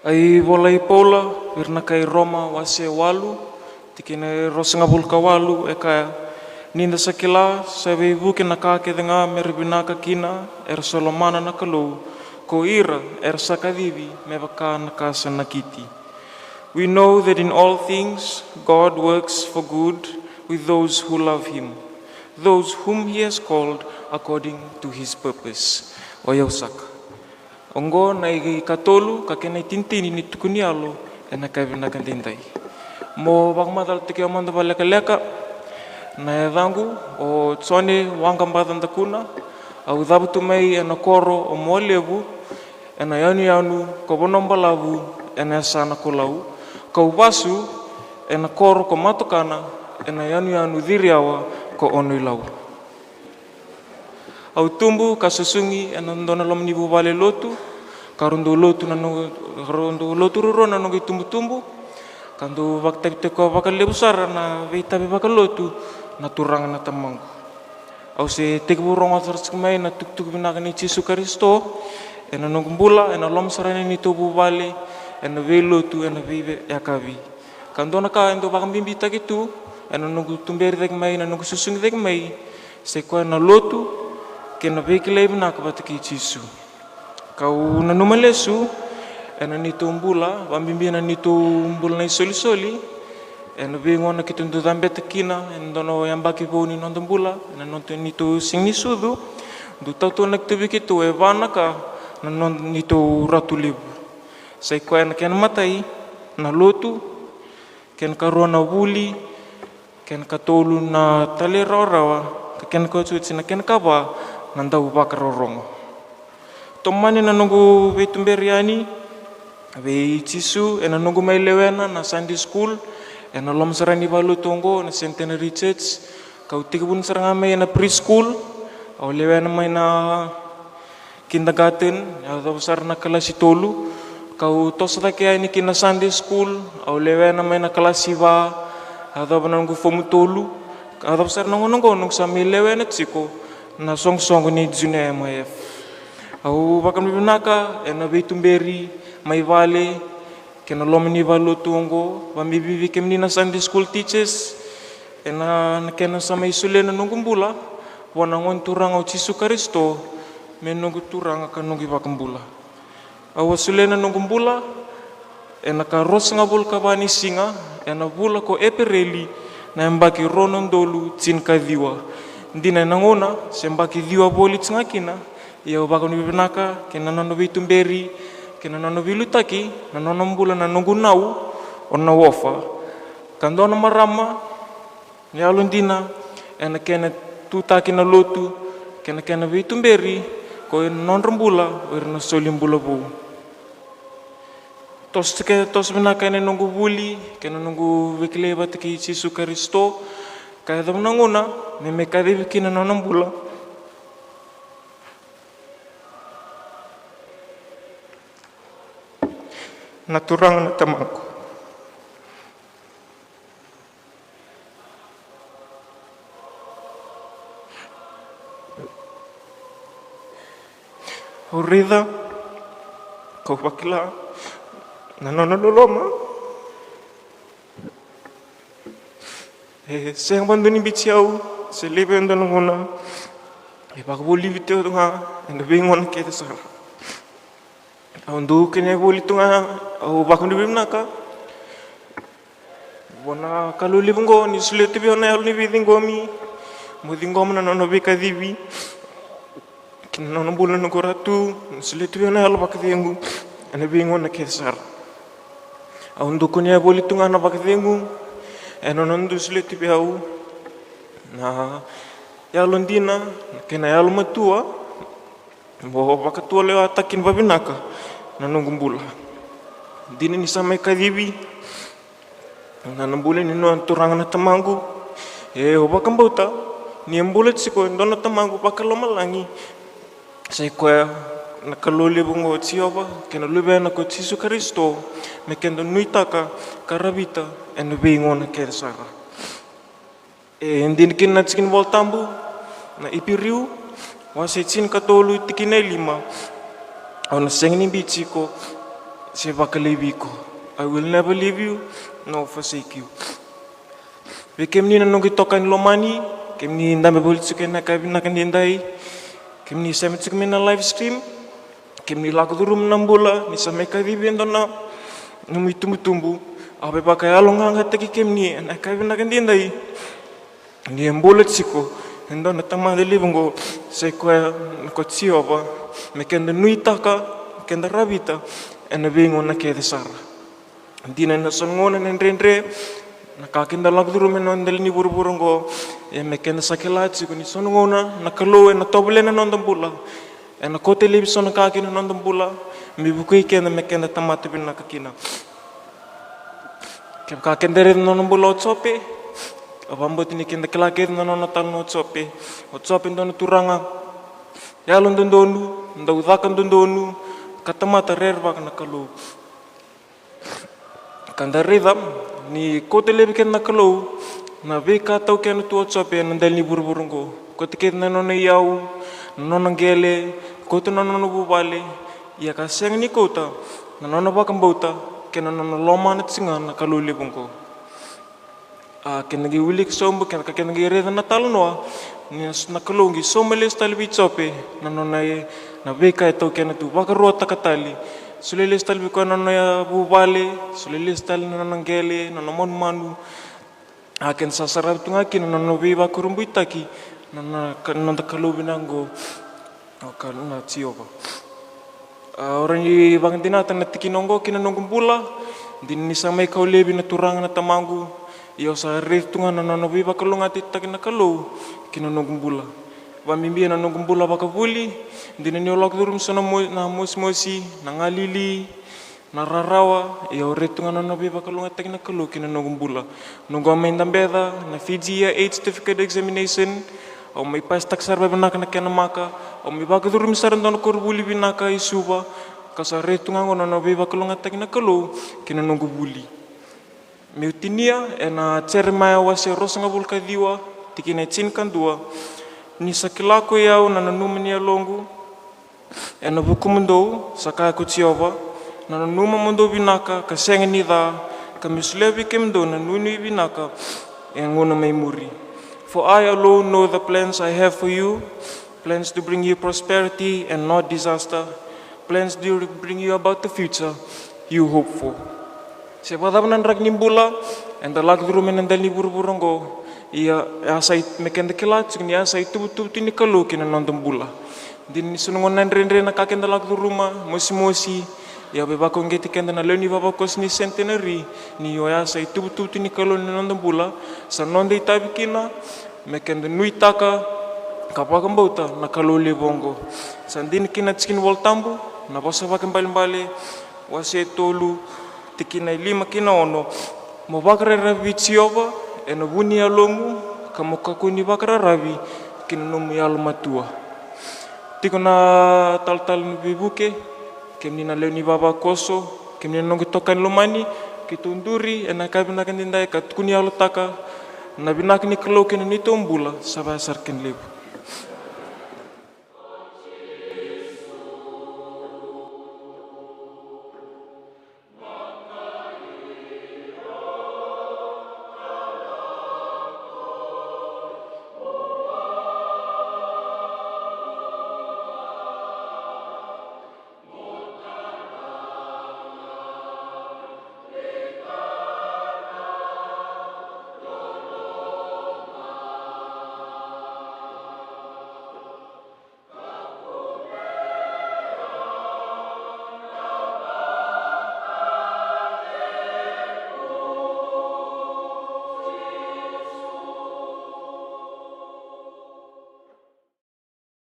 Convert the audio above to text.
Ai volai pola, virna kai Roma wase walu, tikine rosanga bulka walu, eka ninda sakila, sabe ibuke na kake denga meribinaka kina, solomana na kalou, ko ira sakadivi, mevaka na kasa nakiti. We know that in all things God works for good with those who love Him, those whom He has called according to His purpose. Oyosaka. Ongo na i katolu ka kena tintini ni Tukuni Yalo e na kaivina kandindai. Mo bakmadal tiki amanda baleka leka na edangu o Jone wanga mbadan Dakuna au dhabutu mai e na koro o molevu e na yanu ko bonombalavu e na sana kolau ka ubasu e na koro ko matokana e na yanu dhiriawa ko onuilau. Au tumbu ka susungi e na ndona lomni bubale lotu, ka rondo lotu ruro na nongi tumbu-tumbu, ka ndo vakte ko vakalebusara na veitabe vakalotu na turanga na tamangu. Au se tekburong atarskmai na tuk-tuk binaka ni Jesu Kristo, e na nongumbula, e na lomsarane ni to bubale, e na velotu, e na veive yakavi. Ka ndona ka endo vakambimbi takitu, e na nongu tumberi dekmai, na nongu susungi dekmai, se ko na lotu, ke na vekilei binaka bataki Jesu. Kau na numalesu, e na nito umbula, wambimbi na nito umbula na isoli-soli, e na vingona ki tundu dambeta kina, e na dono yambaki voni nondo umbula, e na nondo nito singnisudu, du tautu na kitubikitu e vanaka, na nondo nito ratulibu. Sai koe na kena matai, na lotu, kena karua na wuli, kena katolu na tale rawa-rawa, kena koe na kena kaba, na ndau bakarorongo. Tomani na nungu veitumberiani, ve Jesu, e na nungu mailewena na Sunday school, e na lomsarani balutongo na Centenary Church, kau tikibun saranga mai na preschool, au lewena mai na kindergarten, au dabusar na kalasi tolu, kau tosata kia ini kina Sunday school, au lewena mai na kalasi va, au dabana nungu fomu tolu, au dabusar nungu sa mi lewena tsiko, na song ni Jone MYF. Au bakam binaka e na veitumberi mai vale ke na lomini valutongo vamibivi ke menina Sunday school teachers e na kena sama isule na nungumbula wana ngon turanga o Jesu Kristo me nungu turanga ka nungu bakambula. Au asule na nungumbula e na ka rosanga bulka bani singa e na bula ko epereli na mbaki ronon dolu tin kadhiwa. Ndina nangona se mbaki dhiwa boli tsngakina ia bakam binaka ke na nono vitumberi ke na nono vilutaki na nono mbula na nungu nau o na wofa kandona marama ni alundina e na kena tutaki na lotu ke na kena vitumberi ko e non rambula o na solimbula bu tos binaka ne nungu buli ke na nungu vikile bataki Jesu Kristo ka da nangona me kade vikina nono mbula na turanga na tamangu. Horrida, kau bakila, na nona loloma. Sayang bandu ni biciau, se lebe anda nangona. Bakabuli viteu tunga, anda bingon kita sara. Aundu kene boli tunga, au bakam dibimnaka. Bona kalu libungo ni suleti biona yalu ni vidingomi, mudingomi na nono bikadivi. Kina nono bulan nugoratu, suleti biona yalu bakadingu, ane bingon na kesar. Aundu kene boli tunga na bakadingu, eno nono suleti biau, na yalu ndina, kena yalu matua, bo bakatua leo atakin babinaka. Na nungumbula. Dini ni samai kadibi. Na nambula ni no turanga na tamangu. E o bakambauta ni ambulet siko ndona tamangu bakalomalangi. Sai ko na kalole bungo tsioba ke na lube na ko Jesu Kristo me kendo nuitaka karabita en beingo na kersara. E ndin kin na tskin voltambu na ipiriu wase tsin katolu tikine lima. Au na sengni bichiko se vakaleviko. I will never leave you nor forsake you. Ve kemni nanongi tokan lomani, kemni ndame bolitsuke na kabina kandindai, kemni semetsuk mina live stream, kemni lakudurum nambula, ni sameka vivendona, numi tumbu, abe pakai alongang hataki kemni, na kabina kandindai, ni embolitsiko, endona tamang delibungo, sequoia, kotsiova, mekenda nuitaka, kenda rabita, and a being on a kedesara. Dina na songonan and rendre, nakakinda lagdurum and on the lini burburungo, and mekenda sakelati, when it's sonona, nakalo and a toblen and on the bula, and a cote lips on a kakin and on the bula, mibuki and the mekenda tamata bin nakakina. Kemkakendere non bulo chope, a bambotinik in the claket non on a tano chope, or chopping don turanga, Yalo dondonu, ndaudakan dondonu, katamata rervak nakalo. Kanda rhythm ni kote lebiken nakalo, na veka tau kenu tuo chope nandel ni burburungo. Kote ket nanona yau, nanona gele, kote nanona bubale, ia kaseng ni kota, nanona bakambauta, kena nanona loma na tsinga nakalo lebungo. Kenagi wilik sombo kenagi rhythm na talnoa, ni nakalongi someles talbi chope, nanona na veka tau kenu tu bakarua takatali. Suleles talbi ko nanona bubale, suleles tal nanona gele, nanona manu. Aken sasarab tungaki nanona viva kurumbuitaki, nanona kalubinango, na tioba. Orang ni bang dinatan na tikinongo kinanongumbula, din ni samay kaulebi na turang na tamangu, iyo sa ritungan nanona viva kalungati takin na kalu kinanongumbula. Wamimbi nanongumbula bakavuli, din ni olak durum sa na mosi, nangalili, nararawa, iyo ritungan nanona viva kalungati takin na kalu kinanongumbula. Nunggu amendambeda na Fiji age certificate examination, o may pastak sarba binaka na kenamaka, o may bakadurum saran doon kurbuli binaka isuba, kasaretungan ko nanona viva kalungati takin na kalu kinanongumbuli. Meutinia ena ceremaya wase rosa nga vulkadiwa tikina chinkan dua ni sakilako yao na nanuma ni longu ena bukumundou sakaya kutsiova na nanuma mundo binaka kasenga ni da kamislevi kemdo na nuni binaka engona may muri. For I alone know the plans I have for you, plans to bring you prosperity and not disaster, plans to bring you about the future you hope for. Sebadaban rag nimbula, and the lag rumen and the liburburongo, ia asay mekende kilat, ni asay tubutu tinikalu kinanondambula. Din sunungon and rendre na kaken the lag ruma, mosi, ia bebakong getikenda na learni babakos ni centenary, ni asay tubutu tinikalu ninondambula, sa nonde itabikina, mekende nuitaka, kapagambauta, nakaluli bongo. Sandin kinatskin voltambu, na bosa bakambalimbale, wase tolu, tikina lima kina ono mo bakara ravi tsiova eno buni alomu kamoka kuni bakara ravi kina nomu yalo matua tikona tal bibuke kemni na leuni baba koso kemni nongo tokan lomani kitunduri ena kabina kandindai ka tukuni yalo taka na binak ni klo kina nitombula sabasar ken lebu.